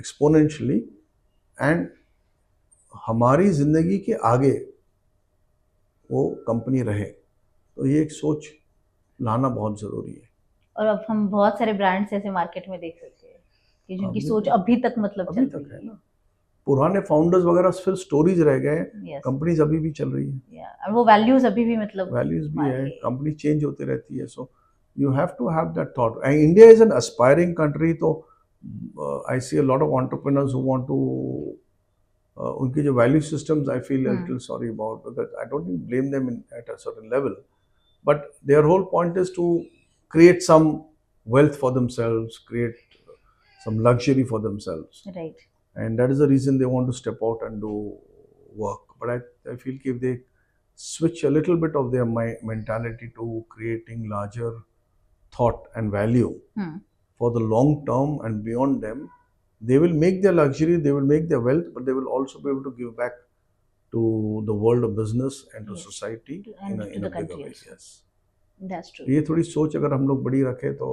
exponentially and हमारी जिंदगी के आगे वो कंपनी रहे। तो ये एक सोच लाना बहुत जरूरी है। और अब हम बहुत सारे ब्रांड्स ऐसे मार्केट में देख सकते हैं कि जिनकी सोच अभी तक मतलब अभी तक है ना। पुराने फाउंडर्स वगैरह फिर स्टोरीज रह गए, कंपनीज अभी भी चल रही है, और वो वैल्यूज अभी भी मतलब वैल्यूज भी है, कंपनी चेंज होती रहती है। So you have to have that thought. And India is an aspiring country, तो I see a lot of entrepreneurs who want to, उनकी जो value systems I feel a little sorry about, because I don't blame them at a certain level, but their whole point is to create some wealth for themselves, create some luxury for themselves, right? And that is the reason they want to step out and do work. But I feel if they switch a little bit of their mentality to creating larger thought and value for the long term and beyond them, they will make their luxury, they will make their wealth, but they will also be able to give back to the world of business and to society in a bigger way. Yes, that's true. ये थोड़ी सोच अगर हम लोग बड़ी रखें तो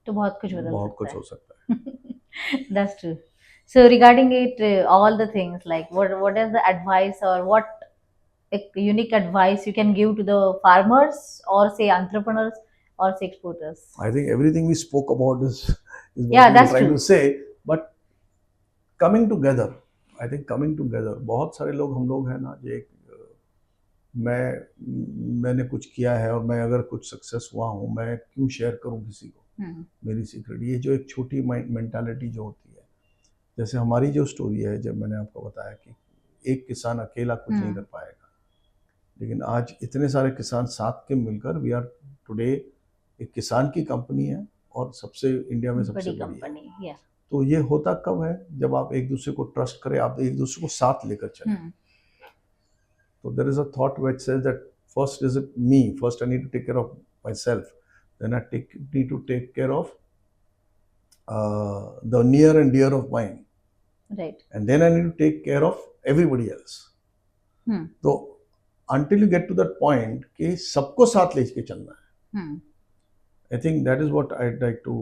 बहुत कुछ हो सकता है। That's true. So regarding it, all the things like what is the advice or what unique advice you can give to the farmers or say entrepreneurs or say exporters? I think everything we spoke about is is what Yeah, we were that's trying true. to say. But coming together, I think coming together, बहुत सारे लोग हम लोग हैं ना जो एक मैंने कुछ किया है और मैं अगर कुछ सक्सेस हुआ हूँ, मैं क्यों शेयर करूँ किसी को मेरी सीक्रेट। ये जो एक छोटी मेंटालिटी जो होती है, जैसे हमारी जो स्टोरी है, जब मैंने आपको बताया कि एक किसान अकेला कुछ नहीं कर पाएगा, लेकिन आज इतने सारे किसान साथ के मिलकर वी आर टुडे एक किसान की कंपनी है और सबसे इंडिया में सबसे बड़ी बड़ी है। कंपनी, या तो ये होता कब है, जब आप एक दूसरे को ट्रस्ट करें, आप एक दूसरे को साथ लेकर चलें। So there is a thought which says that first is it me, first I need to take care of myself, then I need to take care of the near and dear of mine, right. and then I need to take care of everybody else. So until you get to that point कि सबको साथ लेके चलना है, I think that is what I'd like to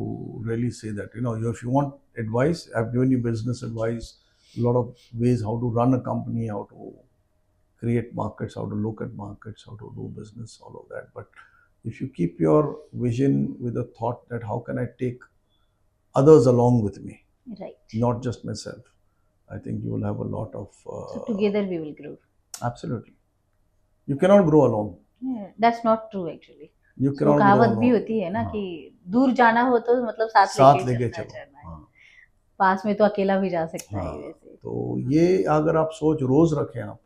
really say, that if you want advice, I've given you business advice, a lot of ways how to run a company, how to create markets, how to look at markets, how to do business, all of that. But if you keep your vision with the thought that how can I take others along with me, Right. not just myself, I think you will have a lot of. So together we will grow. Absolutely. You cannot grow alone. Yeah, that's not true actually. You So cannot grow कहावत भी alone. होती है ना हाँ, कि दूर जाना हो तो मतलब साथ साथ लेके लेके चलना चलो। चलना है, हाँ, पास में तो अकेला भी जा सकता है हाँ, वैसे। तो ये अगर आप सोच रोज रखें, आप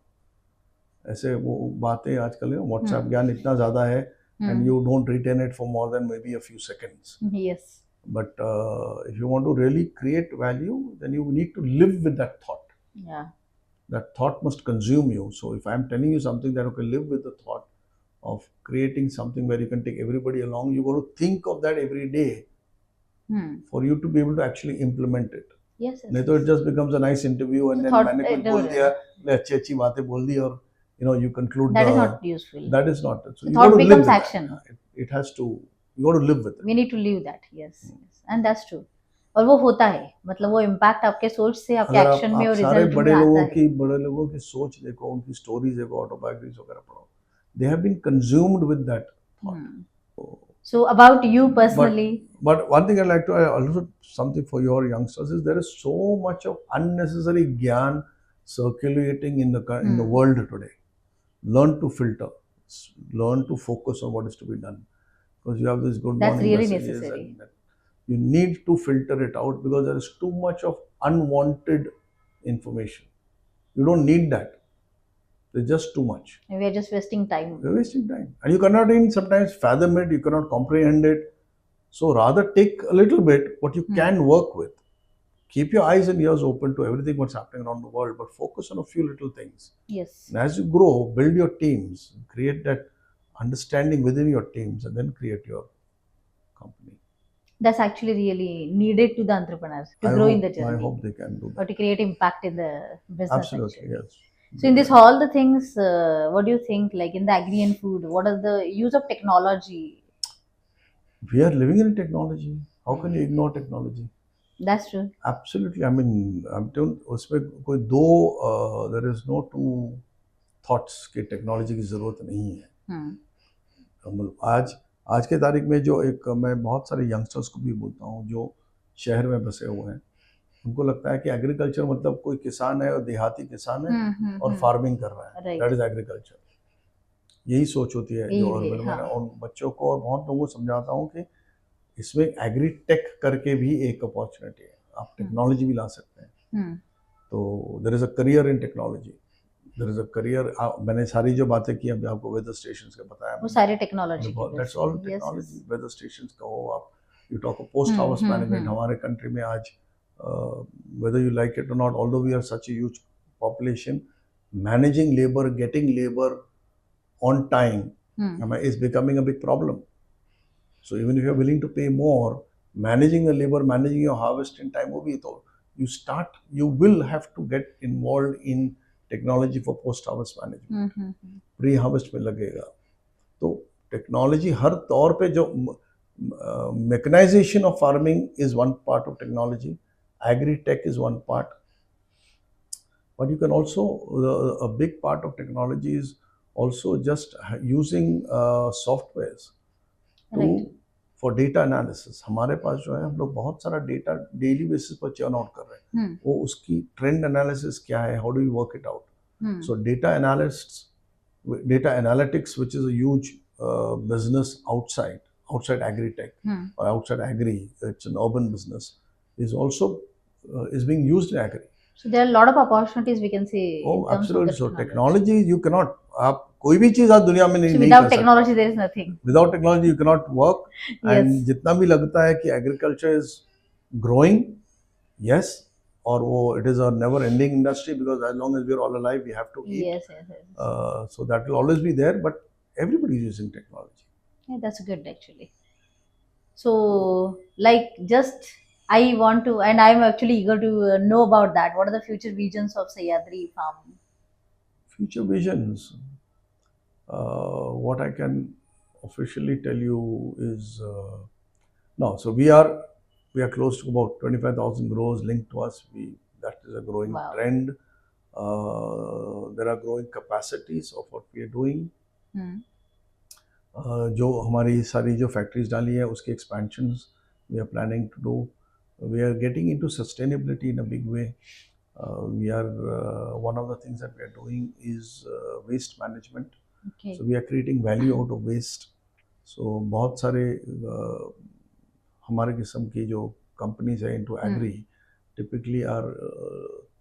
ऐसे वो बातें आजकल व्हाट्सएप ज्ञान इतना ज़्यादा है, and you don't retain it for more than maybe a few seconds. Yes. But if you want to really create value, then you need to live with that thought. Yeah. That thought must consume you. So if I'm telling you something that you can live with the thought of creating something where you can take everybody along, you got to think of that every day for you to be able to actually implement it. Yes, yes, नहीं तो it just becomes a nice interview and The then thought- मैंने कुछ बोल दिया, अच्छी अच्छी बातें बोल दी और you conclude that is not useful. that is not it. So The you thought got to live becomes with action. that. It has to, you got to live with it. We need to live that. Yes, yes. And that's true. और वो होता है, मतलब वो impact आपके सोच से आपके अगर एक्शन में आप और सारे रिजल्ट में आता है। बड़े लोगों की सोच देखो, उनकी स्टोरीज देखो, ऑटोबायोग्राफीज वगैरह पढ़ो, they have been consumed with that thought. So about you personally, But one thing I'd like to also something for your youngsters is there is so much of unnecessary gyan circulating in the world today. Learn to filter, learn to focus on what is to be done, because you have this good That's morning really messages necessary. and you need to filter it out because there is too much of unwanted information. You don't need that. There's just too much. we are just wasting time. You're wasting time. And you cannot even sometimes fathom it, you cannot comprehend it. So rather take a little bit what you can work with. Keep your eyes and ears open to everything what's happening around the world, but focus on a few little things. Yes. And as you grow, build your teams, create that understanding within your teams, and then create your company. That's actually really needed to the entrepreneurs to grow in the journey. I hope they can do that. Or to create impact in the business. Absolutely, actually. yes. So in this all the things, what do you think? Like in the agri and food, what are the use of technology? We are living in technology. How can you ignore technology? That's true. Absolutely. I mean, I'm telling उसमें कोई दो there is no two thoughts कि technology की ज़रूरत नहीं है। आज के तारीख में जो एक मैं बहुत सारे यंगस्टर्स को भी बोलता हूँ जो शहर में बसे हुए हैं, उनको लगता है कि एग्रीकल्चर मतलब कोई किसान है और देहाती किसान है और फार्मिंग कर रहा है, दैट इज एग्रीकल्चर। यही सोच होती है जो अर्बन में। मैं उन बच्चों को और बहुत लोगों को समझाता हूँ कि इसमें एग्री टेक करके भी एक अपॉर्चुनिटी है, आप टेक्नोलॉजी भी ला सकते हैं। तो there is a career in technology, there is a career. मैंने सारी जो बातें की अभी आपको वेदर स्टेशंस का बताया, वो सारे technology, that's all technology. Weather stations का हो आप, you talk of post house management. हमारे कंट्री में आज whether you like it or not, although we are such a huge population, managing labor, getting labor on time is becoming a big problem. So even if you're willing to pay more, managing the labor, managing your harvest in time, you will have to get involved in technology for post harvest management. Pre harvest में लगेगा। तो technology हर तौर पे जो mechanisation of farming is one part of technology, agri-tech is one part, but you can also, a big part of technology is also just using softwares to for data analysis हमारे पास जो है हम लोग बहुत सारा डेटा डेली बेसिस पर churn out कर रहे हैं हम्म वो उसकी ट्रेंड एनालिसिस क्या है how do you work it out hmm so data analytics which is a huge business outside agri-tech hmm or outside agri it's an urban business is also is being used in agri. So there are a lot of opportunities we can say Oh in terms of the absolutely so technology. technology you cannot आप कोई भी चीज आज दुनिया में So नहीं without कर सकते technology, there is nothing. Without technology you cannot work and Yes. जितना भी लगता है कि एग्रीकल्चर इज ग्रोइंग यस और वो it is a never ending industry because as long as we are all alive we have to eat Yes, yes, yes. So that will always be there but everybody is using technology. Yeah, that's good actually. So, like, just I want to, and I'm actually eager to know about that. What are the future visions of Sahyadri Farm? Future visions, what I can officially tell you is no. So we are close to about 25,000 growers linked to us. That is a growing Wow. trend. There are growing capacities of what we are doing. Hmm. जो हमारी सारी जो factories डाली है उसके expansions we are planning to do we are getting into sustainability in a big way we are one of the things that we are doing is waste management. Okay. So we are creating value out of waste. So बहुत सारे हमारे किस्म की जो companies है into agri typically are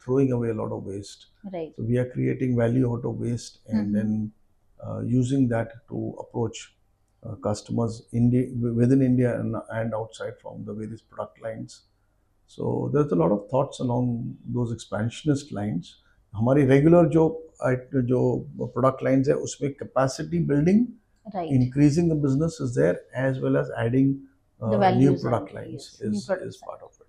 throwing away a lot of waste. Right. So we are creating value out of waste and then using that to approach customers within India and outside from the various product lines. So there's a lot of thoughts along those expansionist lines. हमारी regular जो product lines है उसमें capacity building Right. increasing the business is there as well as adding The new values product and, lines yes, new is products part of it.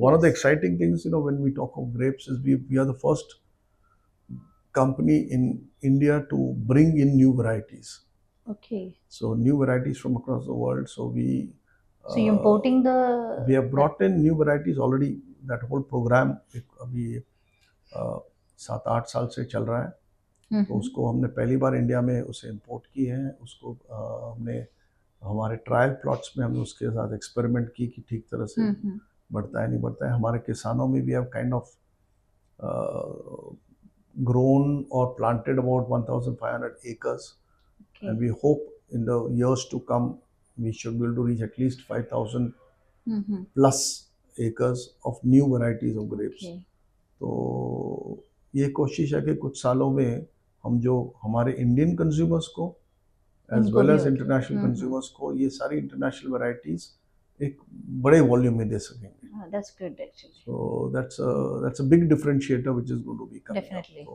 One of the Yes. exciting things, when we talk of grapes, is we are the first company in India to bring in new varieties. Okay. So new varieties from across the world. So So you're importing the. we have brought in new varieties already. That whole program अभी 7-8 साल से चल रहा है. तो उसको हमने पहली बार इंडिया में उसे इंपोर्ट की है. उसको हमने हमारे ट्रायल प्लॉट्स में हमने उसके साथ एक्सपेरिमेंट की कि ठीक तरह से बढ़ता है नहीं बढ़ता है. हमारे किसानों में भी have kind of grown or planted about 1,500 acres. Okay. And we hope in the years to come we should be able to reach at least 5,000 plus acres of new varieties of grapes. Okay. तो ये कोशिश है कि कुछ सालों में हम जो हमारे इंडियन कंज्यूमर्स को एज इनको वेल भी एज होगी. इंटरनेशनल कंज्यूमर्स को ये सारी इंटरनेशनल वैरायटीज एक बड़े वॉल्यूम में दे सकेंगे. That's good actually. So that's a big differentiator which is going to be coming Definitely. up. So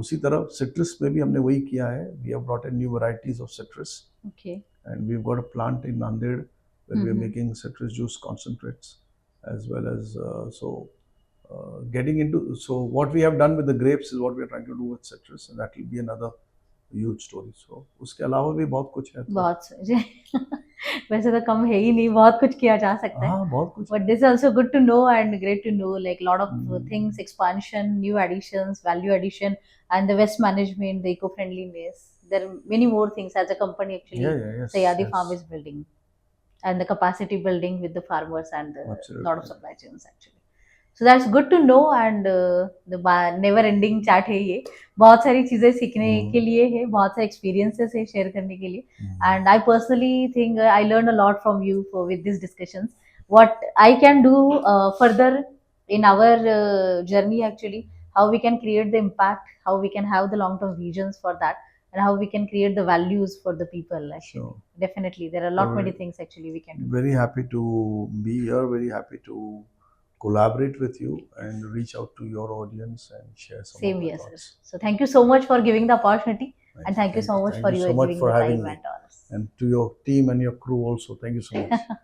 उसी तरह citrus में भी हमने वही किया है. We have brought in new varieties of citrus. Okay. And we've got a plant in Nanded where we are making citrus juice concentrates as well as getting into. So what we have done with the grapes is what we are trying to do with citrus, and that will be another huge story. So उसके अलावा भी बहुत कुछ है. बहुत वैसे तो कम है ही नहीं, बहुत कुछ किया जा सकता है. हाँ बहुत कुछ. But this is also good to know and great to know, like lot of things, expansion, new additions, value addition, and the waste management, the eco-friendliness. There are many more things as a company actually. Yes, Sahyadri yes. Farm is building, and the capacity building with the farmers and the Absolutely. lot of supply chains actually. So that's good to know and the never ending chat है ये. बहुत सारी चीजें सीखने के लिए है, बहुत सारे experiences है शेयर करने के लिए. And I personally think I learned a lot from you with these discussions. What I can do further in our journey actually, how we can create the impact, how we can have the long term visions for that, and how we can create the values for the people actually. Sure. Definitely there are a lot many things actually we can do. Very happy to be here, very happy to collaborate with you and reach out to your audience and share some Same of my here, sir. thoughts. So thank you so much for giving the opportunity, and thank you so much Thank for you you so much giving for the having time me. and all. And to your team and your crew also, thank you so much.